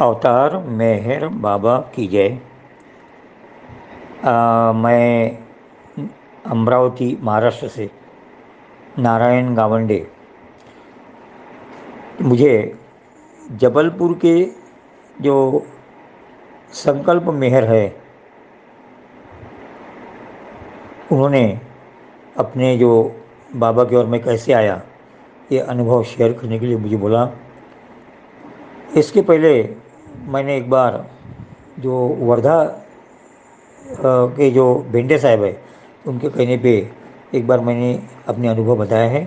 अवतार मेहर बाबा की जय। मैं अमरावती महाराष्ट्र से नारायण गावंडे। मुझे जबलपुर के जो संकल्प मेहर है, उन्होंने अपने जो बाबा की ओर मैं कैसे आया ये अनुभव शेयर करने के लिए मुझे बोला। इसके पहले मैंने एक बार जो वर्धा के जो भेंडे साहब है, उनके कहने पे एक बार मैंने अपने अनुभव बताया है।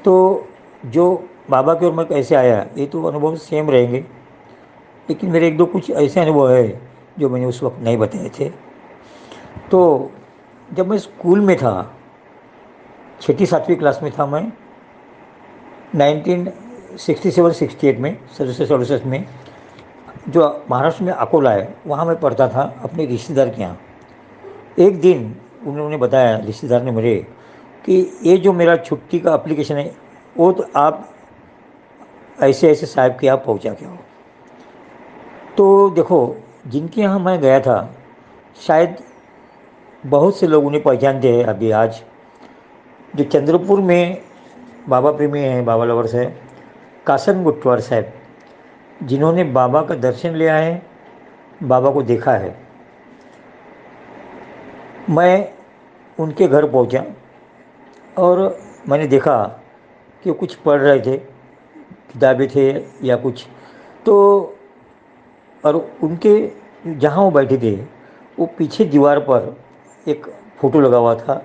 तो जो बाबा की ओर मैं कैसे आया ये तो अनुभव सेम रहेंगे, लेकिन मेरे एक दो कुछ ऐसे अनुभव है जो मैंने उस वक्त नहीं बताए थे। तो जब मैं स्कूल में था, छठी सातवीं क्लास में था मैं, 1967-68 में, 67-68 में, जो महाराष्ट्र में अकोला है वहाँ मैं पढ़ता था अपने रिश्तेदार के यहाँ। एक दिन उन्होंने बताया, रिश्तेदार ने मेरे, कि ये जो मेरा छुट्टी का एप्लीकेशन है वो तो आप ऐसे ऐसे साहब के यहाँ पहुँचा के आओ। तो देखो, जिनके यहाँ मैं गया था शायद बहुत से लोग उन्हें पहचानते हैं अभी आज। जो चंद्रपुर में बाबा प्रेमी हैं, बाबा लवर्स है, कासन गुट्टवार साहब, जिन्होंने बाबा का दर्शन लिया है, बाबा को देखा है। मैं उनके घर पहुंचा और मैंने देखा कि वो कुछ पढ़ रहे थे, किताबें थे या कुछ। तो और उनके जहाँ वो बैठे थे, वो पीछे दीवार पर एक फ़ोटो लगा हुआ था।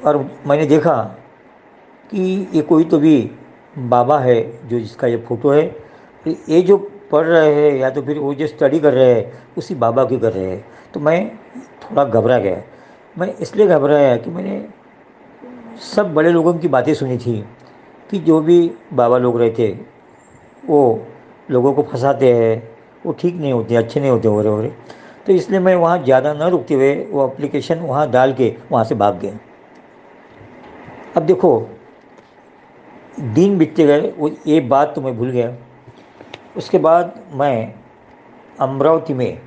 और मैंने देखा कि ये कोई तो भी बाबा है जो जिसका ये फ़ोटो है। तो ये जो पढ़ रहे हैं या तो फिर वो जो स्टडी कर रहे हैं उसी बाबा की कर रहे हैं। तो मैं थोड़ा घबरा गया। मैं इसलिए घबराया कि मैंने सब बड़े लोगों की बातें सुनी थी कि जो भी बाबा लोग रहते वो लोगों को फंसाते हैं, वो ठीक नहीं होते, अच्छे नहीं होते हो रहे। तो इसलिए मैं वहाँ ज़्यादा न रुकते हुए वो एप्लीकेशन वहाँ डाल के वहाँ से भाग गया। अब देखो, दिन बीतते गए, वो ये बात तो मैं भूल गया। उसके बाद मैं अमरावती में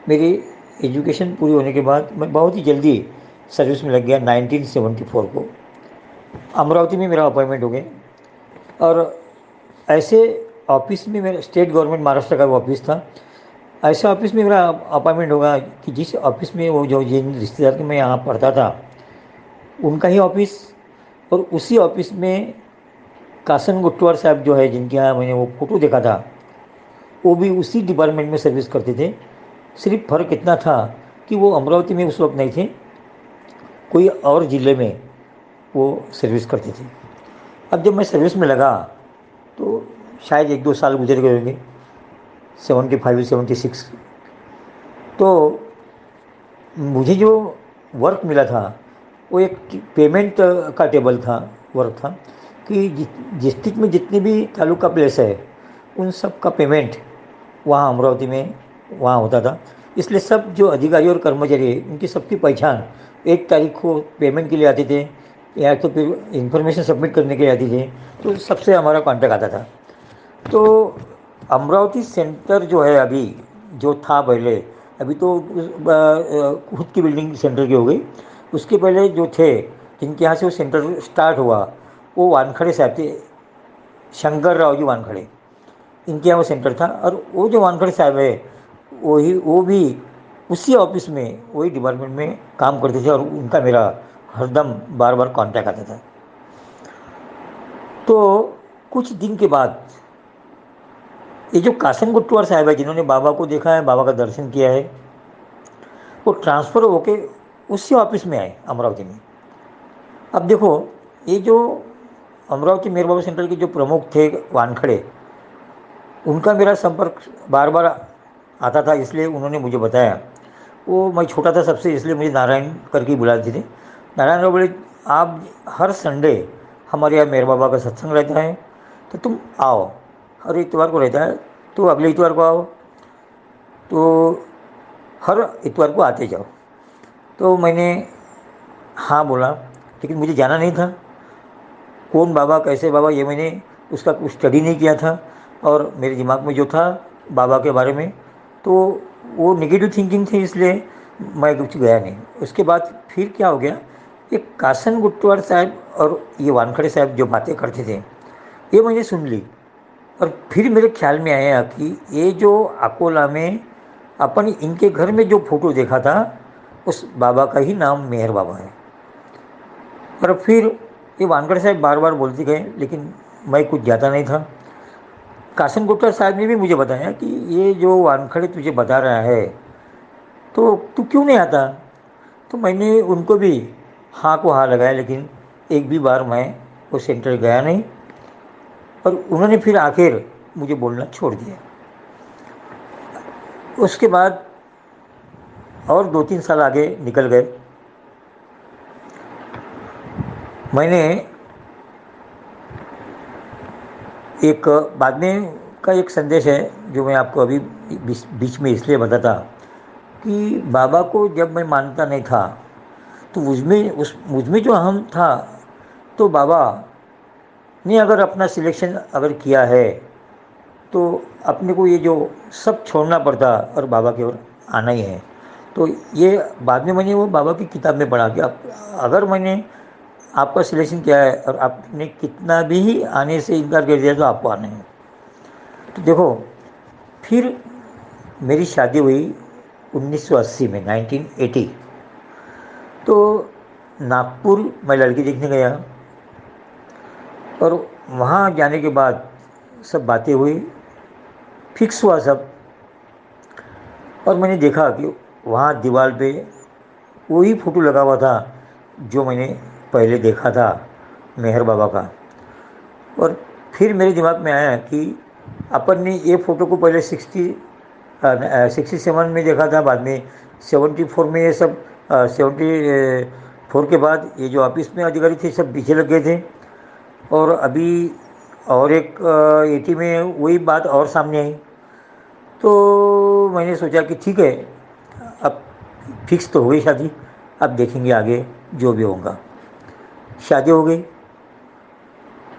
मेरी एजुकेशन पूरी होने के बाद मैं बहुत ही जल्दी सर्विस में लग गया। 1974 को अमरावती में मेरा अपॉइंटमेंट हो गया। और ऐसे ऑफिस में, मेरा स्टेट गवर्नमेंट महाराष्ट्र का वो ऑफिस था, ऐसे ऑफिस में मेरा अपॉइंटमेंट होगा कि जिस ऑफिस में वो जो जिन रिश्तेदार के मैं यहाँ पढ़ता था उनका ही ऑफिस, और उसी ऑफिस में कासन गुट्टवार साहब जो है जिनके यहाँ मैंने वो फ़ोटो देखा था, वो भी उसी डिपार्टमेंट में सर्विस करते थे। सिर्फ फ़र्क इतना था कि वो अमरावती में उस वक्त नहीं थे, कोई और ज़िले में वो सर्विस करते थे। अब जब मैं सर्विस में लगा तो शायद एक दो साल गुजर गए होंगे, 75-76। तो मुझे जो वर्क मिला था वो एक पेमेंट का टेबल था, वर्क था कि डिस्ट्रिक्ट में जितने भी तालुका प्लेस है उन सब का पेमेंट वहाँ अमरावती में वहाँ होता था। इसलिए सब जो अधिकारी और कर्मचारी है उनकी सबकी पहचान 1 तारीख को पेमेंट के लिए आते थे या तो फिर इंफॉर्मेशन सबमिट करने के लिए आती थी। तो सबसे हमारा कांटेक्ट आता था। तो अमरावती सेंटर जो है अभी, जो था पहले, अभी तो खुद की बिल्डिंग सेंटर की हो गई। उसके पहले जो थे, जिनके यहाँ से वो सेंटर स्टार्ट हुआ, वो वानखड़े साहब थे, शंकर राव जी वानखड़े, इनके यहाँ वो सेंटर था। और वो जो वानखड़े साहब है वो भी उसी ऑफिस में, वही डिपार्टमेंट में काम करते थे और उनका मेरा हरदम बार बार कांटेक्ट आता था। तो कुछ दिन के बाद ये जो कासन गुट्टवार साहब है जिन्होंने बाबा को देखा है, बाबा का दर्शन किया है, वो ट्रांसफ़र होके उसी ऑफिस में आए अमरावती में। अब देखो, ये जो अमरावती मेयर बाबा सेंटर के जो प्रमुख थे वानखड़े, उनका मेरा संपर्क बार बार आता था, इसलिए उन्होंने मुझे बताया। वो, मैं छोटा था सबसे, इसलिए मुझे नारायण करके ही बुलाते थे। नारायण बाबा बोले, आप हर संडे हमारे यहाँ मेयर बाबा का सत्संग रहता है तो तुम आओ, हर इतवार को रहता है तो अगले इतवार को आओ, तो हर इतवार को आते जाओ। तो मैंने हाँ बोला, लेकिन मुझे जाना नहीं था। कौन बाबा, कैसे बाबा, ये मैंने उसका कुछ स्टडी नहीं किया था। और मेरे दिमाग में जो था बाबा के बारे में, तो वो नेगेटिव थिंकिंग थी, इसलिए मैं कुछ गया नहीं। उसके बाद फिर क्या हो गया, ये कासन गुट्टवार साहब और ये वानखड़े साहब जो बातें करते थे, ये मैंने सुन ली। और फिर मेरे ख्याल में आया कि ये जो अकोला में अपन इनके घर में जो फोटो देखा था, उस बाबा का ही नाम मेहर बाबा है। और फिर ये वानखड़े साहब बार बार बोलते गए, लेकिन मैं कुछ ज़्यादा नहीं था। कासन गुट्टर साहब ने भी मुझे बताया कि ये जो वानखड़े तुझे बता रहा है, तो तू क्यों नहीं आता। तो मैंने उनको भी हाँ को हाँ लगाया, लेकिन एक भी बार मैं उस सेंटर गया नहीं। और उन्होंने फिर आखिर मुझे बोलना छोड़ दिया। उसके बाद और 2-3 साल आगे निकल गए। मैंने एक बाद में का एक संदेश है जो मैं आपको अभी बीच में इसलिए बताता कि बाबा को जब मैं मानता नहीं था, तो मुझ में जो अहम था, तो बाबा ने अगर अपना सिलेक्शन अगर किया है, तो अपने को ये जो सब छोड़ना पड़ता और बाबा की ओर आना ही है। तो ये बाद में मैंने वो बाबा की किताब में पढ़ा कि अगर मैंने आपका सिलेक्शन किया है और आपने कितना भी आने से इनकार कर दिया, तो आपको आना है। तो देखो, फिर मेरी शादी हुई 1980 में, 1980। तो नागपुर मैं लड़की देखने गया, और वहाँ जाने के बाद सब बातें हुई, फिक्स हुआ सब। और मैंने देखा कि वहाँ दीवार पे वही फ़ोटो लगा हुआ था जो मैंने पहले देखा था, मेहर बाबा का। और फिर मेरे दिमाग में आया कि अपन ने ये फ़ोटो को पहले 67 में देखा था, बाद में 74 में, ये सब 74 के बाद ये जो ऑफिस में अधिकारी थे सब पीछे लग गए थे। और अभी और एक 80 में वही बात और सामने आई। तो मैंने सोचा कि ठीक है, अब फिक्स तो हो गई शादी, अब देखेंगे आगे जो भी होगा। शादी हो गई।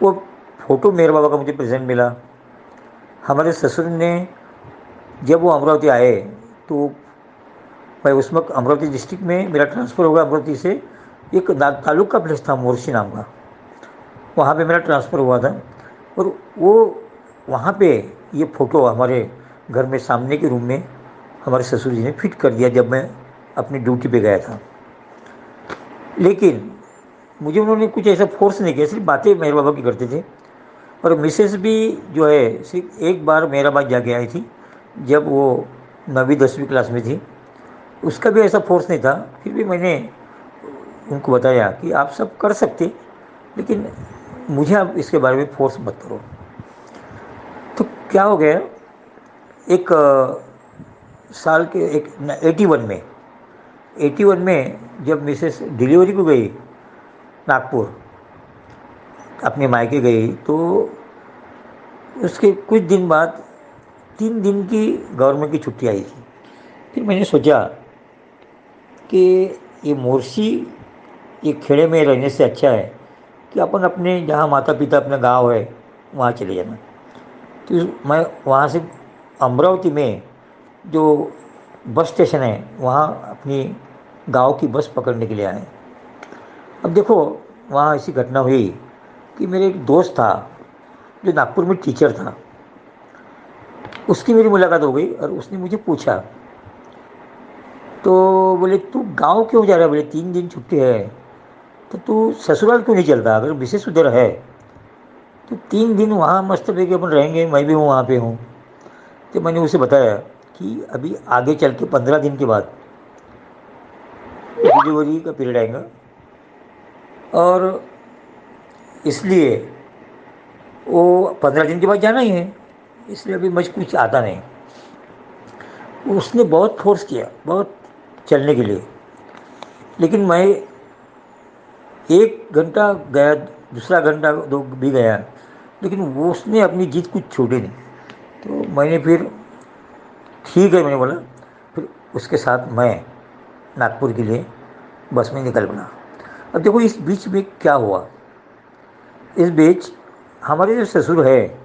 वो फ़ोटो मेरे बाबा का मुझे प्रेजेंट मिला। हमारे ससुर ने जब वो अमरावती आए, तो मैं उस वक्त अमरावती डिस्ट्रिक्ट में मेरा ट्रांसफ़र हो गया। अमरावती से एक ताल्लुका प्लेस था मोर्शी नाम का, वहाँ पे मेरा ट्रांसफ़र हुआ था। और वो वहाँ पे ये फ़ोटो हमारे घर में सामने के रूम में हमारे ससुर जी ने फिट कर दिया जब मैं अपनी ड्यूटी पे गया था। लेकिन मुझे उन्होंने कुछ ऐसा फोर्स नहीं किया, सिर्फ बातें मेरे बाबा की करते थे। और मिसेस भी जो है सिर्फ एक बार मेरा बात जाके आई थी, जब वो 9वीं 10वीं क्लास में थी। उसका भी ऐसा फोर्स नहीं था, फिर भी मैंने उनको बताया कि आप सब कर सकते, लेकिन मुझे आप इसके बारे में फोर्स मत करो। तो क्या हो गया, एक साल के एक 81 में जब मिसेस डिलीवरी को गई नागपुर, अपने मायके गई, तो उसके कुछ दिन बाद 3 दिन की गवर्नमेंट की छुट्टी आई थी। फिर मैंने सोचा कि ये मोर्शी, ये खेड़े में रहने से अच्छा है कि अपन अपने जहाँ माता पिता अपना गांव है वहाँ चले जाना। तो मैं वहाँ से अमरावती में जो बस स्टेशन है वहाँ अपनी गांव की बस पकड़ने के लिए आए। अब देखो, वहाँ ऐसी घटना हुई कि मेरे एक दोस्त था जो नागपुर में टीचर था, उसकी मेरी मुलाकात हो गई। और उसने मुझे पूछा, तो बोले तू गांव क्यों जा रहा है। बोले 3 दिन छुट्टी है, तो तू ससुराल क्यों नहीं चलता, अगर विशेष उधर है तो 3 दिन वहाँ मस्त रह के अपन रहेंगे, मैं भी हूँ वहाँ पे हूँ। तो मैंने उसे बताया कि अभी आगे चल के 15 दिन के बाद डिलीवरी का पीरियड आएगा, और इसलिए वो 15 दिन के बाद जाना ही है, इसलिए अभी मुझे कुछ आता नहीं। उसने बहुत फोर्स किया, बहुत चलने के लिए। लेकिन मैं 1 घंटा गया, दूसरा घंटा दो भी गया, लेकिन वो उसने अपनी जिद कुछ छोड़ी नहीं। तो मैंने फिर ठीक है मैंने बोला, फिर उसके साथ मैं नागपुर के लिए बस में निकल पड़ा। अब देखो, इस बीच में क्या हुआ, इस बीच हमारे जो ससुर है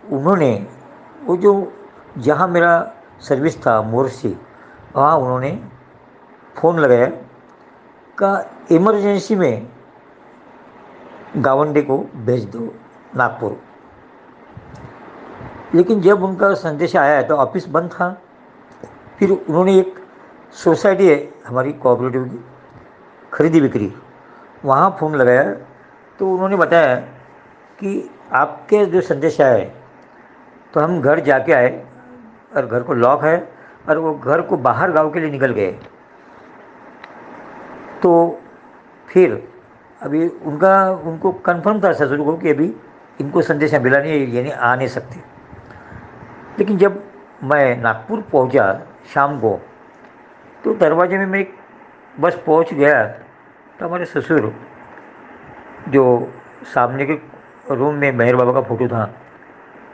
उन्होंने वो जो जहाँ मेरा सर्विस था मोर्सी, वहाँ उन्होंने फ़ोन लगाया का इमरजेंसी में गावंडे को भेज दो नागपुर। लेकिन जब उनका संदेश आया तो ऑफिस बंद था। फिर उन्होंने एक सोसाइटी है हमारी कोऑपरेटिव की, खरीदी बिक्री, वहाँ फ़ोन लगाया तो उन्होंने बताया कि आपके जो संदेश आया है, तो हम घर जाके आए और घर को लॉक है और वो घर को बाहर गांव के लिए निकल गए। तो फिर अभी उनको कंफर्म था ससुर को कि अभी इनको संदेशा मिला नहीं है, यानी आ नहीं सकते। लेकिन जब मैं नागपुर पहुंचा शाम को, तो दरवाजे में मैं बस पहुंच गया तो हमारे ससुर जो सामने के रूम में मेहर बाबा का फ़ोटो था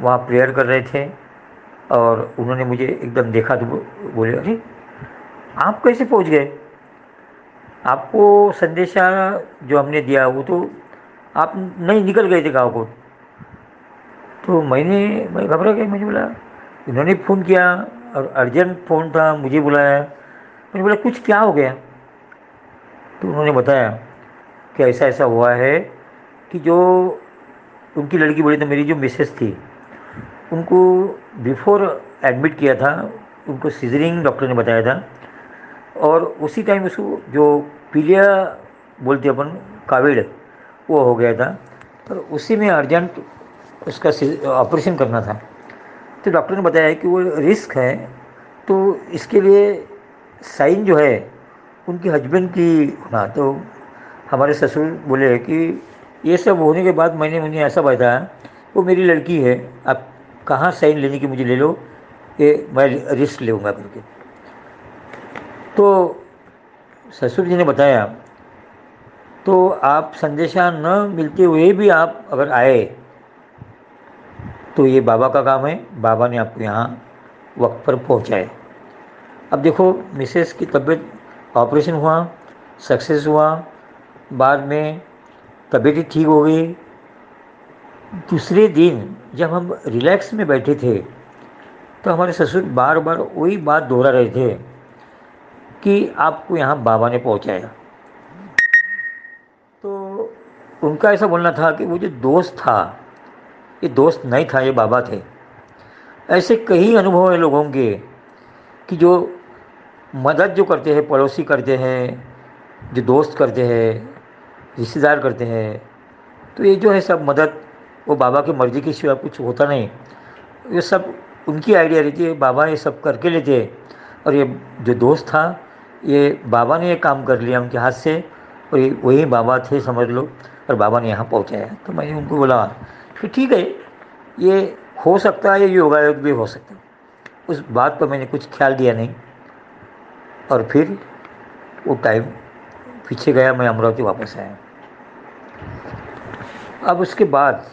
वहाँ प्रेयर कर रहे थे। और उन्होंने मुझे एकदम देखा तो बोले, अरे आप कैसे पहुंच गए? आपको संदेशा जो हमने दिया वो तो आप नहीं निकल गए थे गाँव को। तो मैं घबरा गया, मैंने बोला इन्होंने फ़ोन किया और अर्जेंट फ़ोन था, मुझे बुलाया। मैंने बोला कुछ क्या हो गया? तो उन्होंने बताया कि ऐसा ऐसा हुआ है कि जो उनकी लड़की बोली, तो मेरी जो मिसेस थी उनको बिफोर एडमिट किया था, उनको सीजरिंग डॉक्टर ने बताया था। और उसी टाइम उसको जो पीलिया बोलते अपन, काविड, वो हो गया था। और उसी में अर्जेंट उसका ऑपरेशन करना था। तो डॉक्टर ने बताया कि वो रिस्क है, तो इसके लिए साइन जो है उनके हस्बैंड की होना। तो हमारे ससुर बोले कि ये सब होने के बाद मैंने उन्हें ऐसा बताया, वो मेरी लड़की है, आप कहाँ साइन लेने की मुझे ले लो, ये मैं रिस्क लूँगा करके। तो ससुर जी ने बताया, तो आप संदेशा न मिलते हुए भी आप अगर आए तो ये बाबा का काम है, बाबा ने आपको यहाँ वक्त पर पहुँचाए। अब देखो मिसेस की तबीयत, ऑपरेशन हुआ, सक्सेस हुआ, बाद में तबीयत ही ठीक हो गई। दूसरे दिन जब हम रिलैक्स में बैठे थे तो हमारे ससुर बार बार वही बात दोहरा रहे थे कि आपको यहाँ बाबा ने पहुँचाया। तो उनका ऐसा बोलना था कि वो जो दोस्त था, ये दोस्त नहीं था, ये बाबा थे। ऐसे कई अनुभव हैं लोगों के कि जो मदद जो करते हैं, पड़ोसी करते हैं, जो दोस्त करते हैं, रिश्तेदार करते हैं, तो ये जो है सब मदद वो बाबा की मर्ज़ी के सिवा कुछ होता नहीं। ये सब उनकी आइडिया रहती है, बाबा ये सब करके लेते। और ये जो दोस्त था, ये बाबा ने ये काम कर लिया उनके हाथ से, और ये वही बाबा थे समझ लो, और बाबा ने यहाँ पहुँचाया। तो मैंने उनको बोला कि ठीक है, ये हो सकता है, ये योगायोग भी हो सकता है। उस बात पर मैंने कुछ ख्याल दिया नहीं, और फिर वो टाइम पीछे गया, मैं अमरावती वापस आया। अब उसके बाद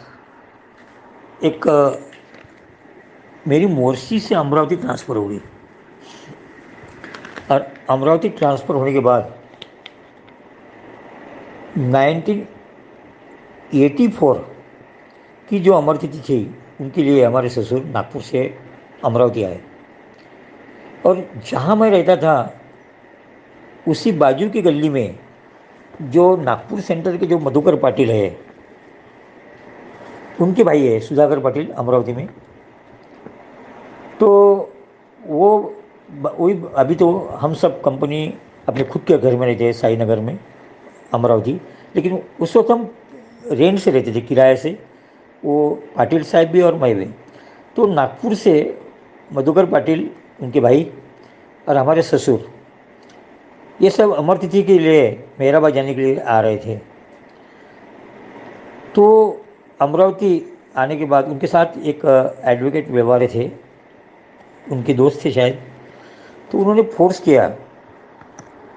एक मेरी मोर्शी से अमरावती ट्रांसफ़र हो गई, और अमरावती ट्रांसफ़र होने के बाद 1984 की जो अमर तिथि थी, उनके लिए हमारे ससुर नागपुर से अमरावती आए। और जहाँ मैं रहता था उसी बाजू की गली में जो नागपुर सेंटर के जो मधुकर पाटिल है, उनके भाई है सुधाकर पाटिल अमरावती में। तो वो वही, अभी तो हम सब कंपनी अपने खुद के घर में रहते हैं साई नगर में, अमरावती। लेकिन उस वक्त हम रेंट से रहते थे, किराए से, वो पाटिल साहब भी और मैं भी। तो नागपुर से मधुकर पाटिल, उनके भाई, और हमारे ससुर, ये सब अमर तिथि के लिए मेहराबाद जाने के लिए आ रहे थे। तो अमरावती आने के बाद उनके साथ एक एडवोकेट व्यवहार थे, उनके दोस्त थे शायद। तो उन्होंने फोर्स किया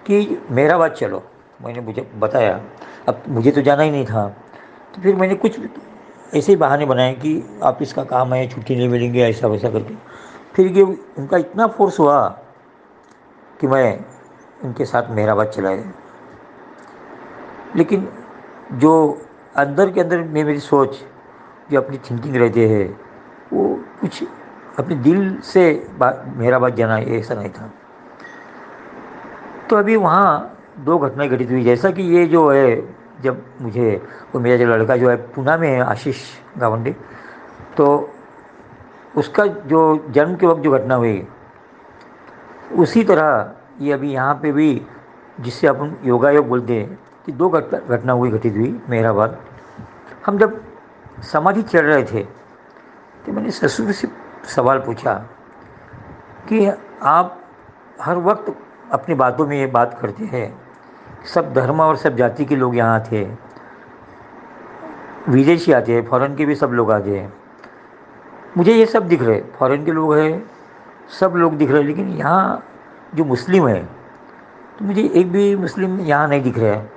कि मेहराबाद चलो। मैंने मुझे बताया, अब मुझे तो जाना ही नहीं था। तो फिर मैंने कुछ ऐसे ही बहाने बनाए कि ऑफिस का काम है, छुट्टी नहीं मिलेंगे, ऐसा वैसा करके। फिर ये उनका इतना फोर्स हुआ कि मैं उनके साथ मेहराबाद चला गया। लेकिन जो अंदर के अंदर में मेरी सोच, जो अपनी थिंकिंग रहती है, वो कुछ अपने दिल से मेरा बात जाना ऐसा नहीं था। तो अभी वहाँ दो घटनाएं घटित हुई, जैसा कि ये जो है, जब मुझे वो मेरा जो लड़का जो है पुणे में है, आशीष गावंडे, तो उसका जो जन्म के वक्त जो घटना हुई, उसी तरह ये अभी यहाँ पे भी, जिससे अपन योगा योग बोलते हैं, कि दो घटना हुई घटित हुई मेहराबाद। हम जब समाधि चढ़ रहे थे तो मैंने ससुर से सवाल पूछा कि आप हर वक्त अपनी बातों में ये बात करते हैं, सब धर्म और सब जाति के लोग यहाँ थे, विदेशी आते हैं, फॉरेन के भी सब लोग आते हैं, मुझे ये सब दिख रहे, फॉरेन के लोग हैं, सब लोग दिख रहे हैं, लेकिन यहाँ जो मुस्लिम है, तो मुझे एक भी मुस्लिम यहाँ नहीं दिख रहा है।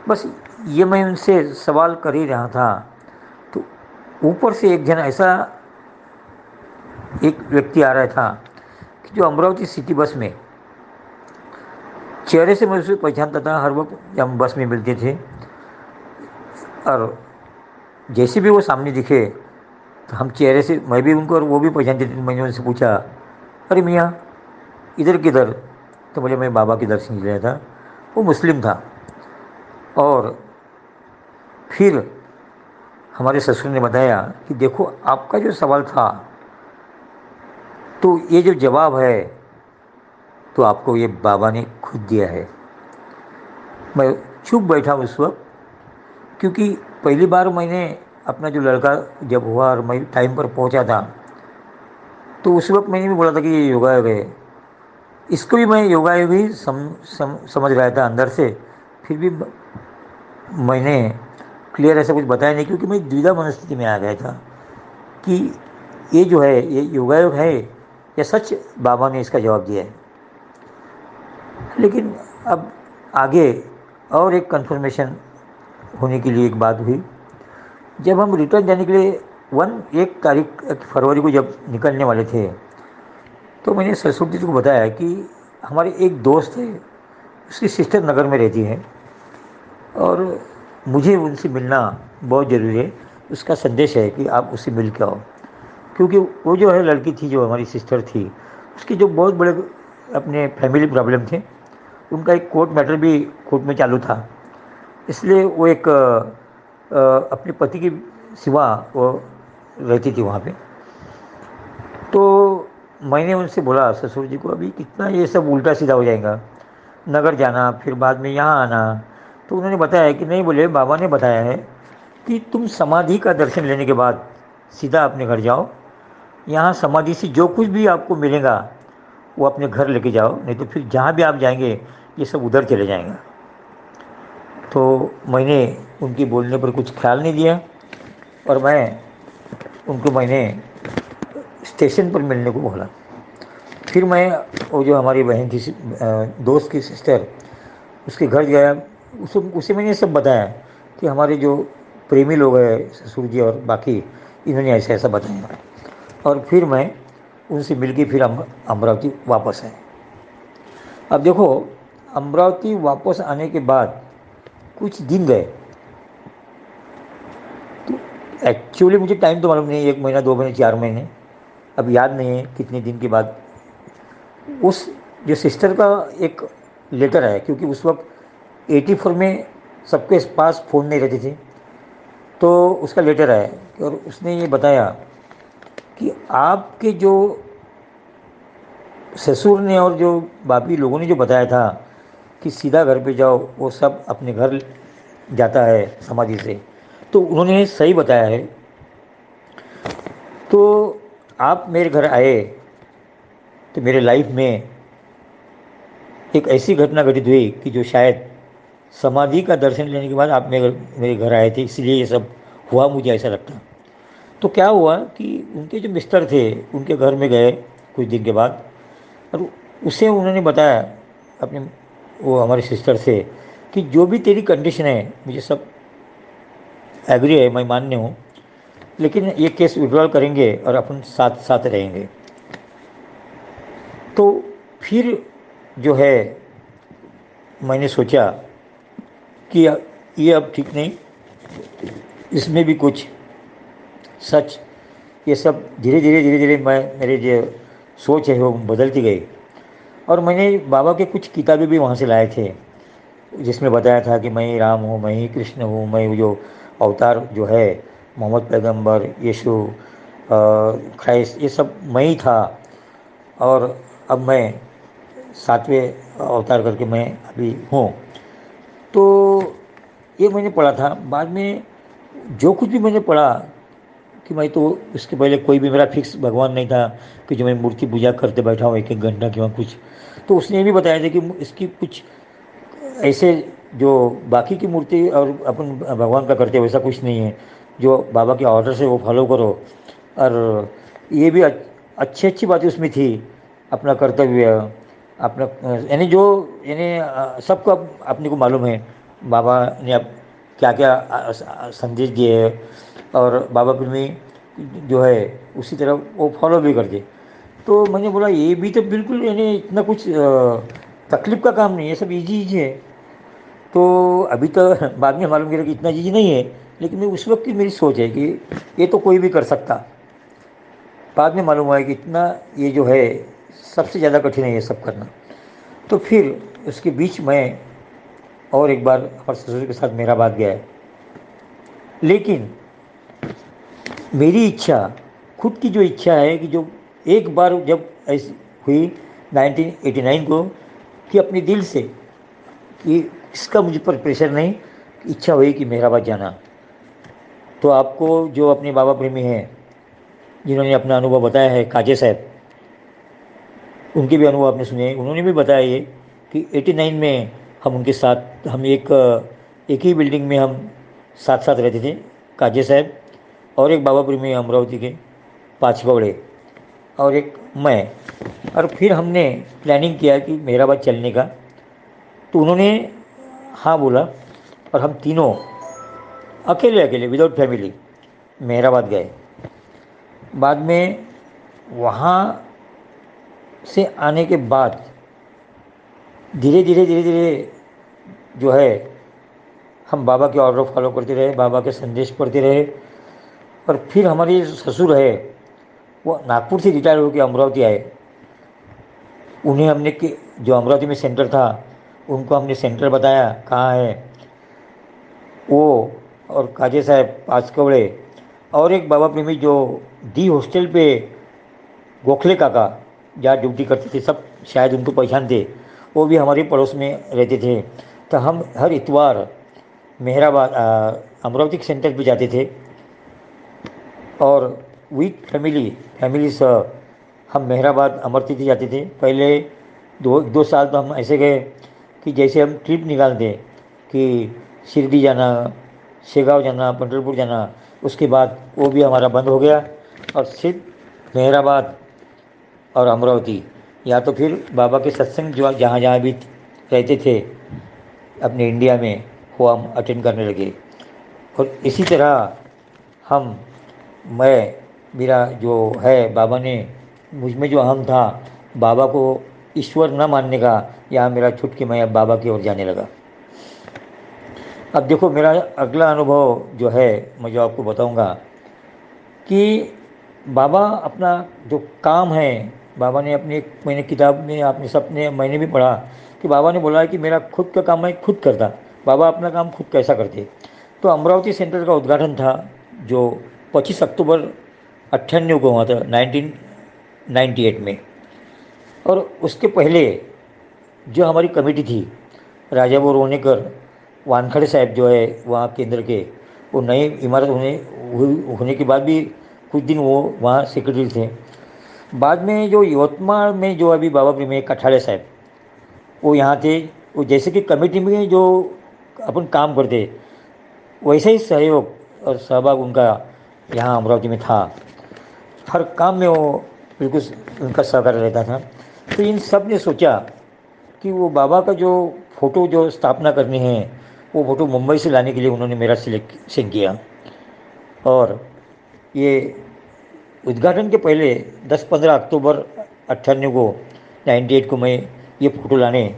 बस ये मैं उनसे सवाल कर ही रहा था, तो ऊपर से एक जन ऐसा एक व्यक्ति आ रहा था कि जो अमरावती सिटी बस में, चेहरे से मैं उसे पहचानता था, हर वक्त जब हम बस में मिलते थे, और जैसे भी वो सामने दिखे तो हम चेहरे से, मैं भी उनको और वो भी पहचानते थे। मैंने उनसे पूछा, अरे मियाँ इधर किधर? तो बोले मैं बाबा के दर्शन के लिए था। वो मुस्लिम था। और फिर हमारे ससुर ने बताया कि देखो आपका जो सवाल था, तो ये जो जवाब है तो आपको ये बाबा ने खुद दिया है। मैं चुप बैठा उस वक्त, क्योंकि पहली बार मैंने अपना जो लड़का जब हुआ और मैं टाइम पर पहुंचा था, तो उस वक्त मैंने भी बोला था कि ये योगायोग है। इसको भी मैं योगायोग ही समझ रहा था अंदर से। फिर भी मैंने क्लियर ऐसा कुछ बताया नहीं, क्योंकि मैं द्विधा मनस्थिति में आ गया था कि ये जो है ये योगायोग है या सच बाबा ने इसका जवाब दिया है। लेकिन अब आगे और एक कंफर्मेशन होने के लिए एक बात हुई, जब हम रिटर्न जाने के लिए 1 तारीख फरवरी को जब निकलने वाले थे, तो मैंने सरस्वती जी को बताया कि हमारे एक दोस्त है, उसकी सिस्टर नगर में रहती है और मुझे उनसे मिलना बहुत ज़रूरी है। उसका संदेश है कि आप उससे मिल के आओ, क्योंकि वो जो है लड़की थी, जो हमारी सिस्टर थी, उसकी जो बहुत बड़े अपने फैमिली प्रॉब्लम थे, उनका एक कोर्ट मैटर भी कोर्ट में चालू था, इसलिए वो एक अपने पति की सिवा वो रहती थी वहाँ पे। तो मैंने उनसे बोला ससुर जी को, अभी कितना ये सब उल्टा सीधा हो जाएगा, नगर जाना फिर बाद में यहाँ आना। तो उन्होंने बताया कि नहीं, बोले बाबा ने बताया है कि तुम समाधि का दर्शन लेने के बाद सीधा अपने घर जाओ, यहाँ समाधि से जो कुछ भी आपको मिलेगा वो अपने घर लेके जाओ, नहीं तो फिर जहाँ भी आप जाएंगे ये सब उधर चले जाएंगे। तो मैंने उनके बोलने पर कुछ ख्याल नहीं दिया और मैंने स्टेशन पर मिलने को बोला। फिर मैं, वो जो हमारी बहन थी, दोस्त की सिस्टर, उसके घर गया। उसे मैंने सब बताया कि हमारे जो प्रेमी लोग हैं ससुर जी और बाकी, इन्होंने ऐसा ऐसा बताया। और फिर मैं उनसे मिल के फिर अमरावती वापस आए। अब देखो, अमरावती वापस आने के बाद कुछ दिन गए, तो एक्चुअली मुझे टाइम तो मालूम नहीं, 1 महीना 2 महीने 4 महीने, अब याद नहीं है कितने दिन के बाद उस जो सिस्टर का एक लेटर है, क्योंकि उस वक्त 84 में सबके पास फ़ोन नहीं रहते थे, तो उसका लेटर है और उसने ये बताया कि आपके जो ससुर ने और जो बाकी लोगों ने जो बताया था कि सीधा घर पे जाओ, वो सब अपने घर जाता है समाधि से, तो उन्होंने सही बताया है। तो आप मेरे घर आए तो मेरे लाइफ में एक ऐसी घटना घटित हुई कि जो शायद समाधि का दर्शन लेने के बाद आप मेरे घर आए थे, इसलिए ये सब हुआ, मुझे ऐसा लगता। तो क्या हुआ कि उनके जो मिस्टर थे, उनके घर में गए कुछ दिन के बाद, और उसे उन्होंने बताया अपने, वो हमारे सिस्टर से, कि जो भी तेरी कंडीशन है मुझे सब एग्री है, मैं मान्य हूँ, लेकिन ये केस विड्रॉल करेंगे और अपन साथ साथ रहेंगे। तो फिर जो है मैंने सोचा कि ये अब ठीक नहीं, इसमें भी कुछ सच ये सब धीरे धीरे मैं मेरे जो सोच है वो बदलती गई। और मैंने बाबा के कुछ किताबें भी वहाँ से लाए थे, जिसमें बताया था कि मैं ही राम हूँ, मैं ही कृष्ण हूँ, मैं वो जो अवतार जो है मोहम्मद पैगंबर, यीशु, क्राइस्ट, ये सब मैं ही था। और अब मैं सातवें अवतार करके मैं अभी हूँ। तो ये मैंने पढ़ा था। बाद में जो कुछ भी मैंने पढ़ा कि मैं तो इसके पहले कोई भी मेरा फिक्स भगवान नहीं था कि जो मैं मूर्ति पूजा करते बैठा हूँ एक एक घंटा क्यों कुछ। तो उसने ये भी बताया था कि इसकी कुछ ऐसे जो बाकी की मूर्ति और अपन भगवान का करते वैसा कुछ नहीं है, जो बाबा के ऑर्डर से वो फॉलो करो। और ये भी अच्छी अच्छी बातें उसमें थी। अपना कर्तव्य, अपना यानी जो यानी सबको अपने को मालूम है बाबा ने अब क्या क्या संदेश दिए है। और बाबा फिर में जो है उसी तरह वो फॉलो भी करते। तो मैंने बोला ये भी तो बिल्कुल यानी इतना कुछ तकलीफ का काम नहीं है, सब इजी इजी है। तो अभी तो बाद में मालूम किया कि इतना इजी नहीं है, लेकिन मैं उस वक्त की मेरी सोच है कि ये तो कोई भी कर सकता। बाद में मालूम हुआ है कि इतना ये जो है सबसे ज़्यादा कठिन है ये सब करना। तो फिर उसके बीच में और एक बार हमारे ससुर के साथ मेरा बात गया है। लेकिन मेरी इच्छा, खुद की जो इच्छा है कि जो एक बार जब ऐसी हुई 1989 को, कि अपने दिल से कि इसका मुझ पर प्रेशर नहीं, इच्छा हुई कि मेहराबाद जाना। तो आपको जो अपने बाबा प्रेमी हैं जिन्होंने अपना अनुभव बताया है, काजे साहब, उनके भी अनुभव आपने सुने, उन्होंने भी बताया ये कि 89 में हम उनके साथ, हम एक ही बिल्डिंग में हम साथ साथ रहते थे, काजे साहब और एक बाबा प्रेमी अमरावती के पाचकौड़े, और एक मैं। और फिर हमने प्लानिंग किया कि मेहराबाद चलने का। तो उन्होंने हाँ बोला और हम तीनों अकेले अकेले विदाउट फैमिली मेहराबाद गए। बाद में वहाँ से आने के बाद धीरे धीरे जो है हम बाबा के ऑर्डर फॉलो करते रहे, बाबा के संदेश पढ़ते रहे। और फिर हमारे ससुर है वो नागपुर से रिटायर होकर अमरावती आए। उन्हें हमने कि जो अमरावती में सेंटर था उनको हमने सेंटर बताया कहाँ है वो। और काजे साहब पाचकवड़े और एक बाबा प्रेमी जो डी हॉस्टल पे गोखले काका जहाँ ड्यूटी करते थे, सब शायद उनको पहचानते, वो भी हमारे पड़ोस में रहते थे। तो हम हर इतवार मेहराबाद अमरावती के सेंटर पे जाते थे। और विथ फैमिली से हम मेहराबाद अमरतीर्थ जाते थे। पहले दो दो साल तो हम ऐसे गए कि जैसे हम ट्रिप निकालते कि शिरडी जाना, शेगांव जाना, पंढरपुर जाना। उसके बाद वो भी हमारा बंद हो गया और सिर्फ मेहराबाद और अमरावती, या तो फिर बाबा के सत्संग जो जहाँ जहाँ भी रहते थे अपने इंडिया में वो हम अटेंड करने लगे। और इसी तरह हम मैं मेरा जो है बाबा ने मुझ में जो अहम था बाबा को ईश्वर न मानने का, यहाँ मेरा छूट के मैं अब बाबा की ओर जाने लगा। अब देखो मेरा अगला अनुभव जो है मैं जो आपको बताऊंगा कि बाबा अपना जो काम है, बाबा ने अपनी एक मैंने किताब में आपने सबने मैंने भी पढ़ा कि बाबा ने बोला है कि मेरा खुद का काम मैं खुद करता। बाबा अपना काम खुद कैसा करते। तो अमरावती सेंटर का उद्घाटन था जो 25 अक्टूबर 98 को हुआ था, 1998 में। और उसके पहले जो हमारी कमेटी थी, राजा वो रोनेकर, वानखड़े साहब जो है वहाँ केंद्र के, वो नई इमारत होने के बाद भी कुछ दिन वो वहाँ सेक्रेटरी थे। बाद में जो यवतमाल में जो अभी बाबा प्रेमी है कठाड़े साहब, वो यहाँ थे। वो जैसे कि कमेटी में जो अपन काम करते वैसे ही सहयोग और सहभाग उनका यहाँ अमरावती में था। हर काम में वो बिल्कुल उनका सहकार रहता था। तो इन सब ने सोचा कि वो बाबा का जो फ़ोटो जो स्थापना करनी है वो फ़ोटो मुंबई से लाने के लिए उन्होंने मेरा सिलेक्शन किया। और ये उद्घाटन के पहले 10-15 अक्टूबर 98 को 98 को मैं ये फ़ोटो लाने,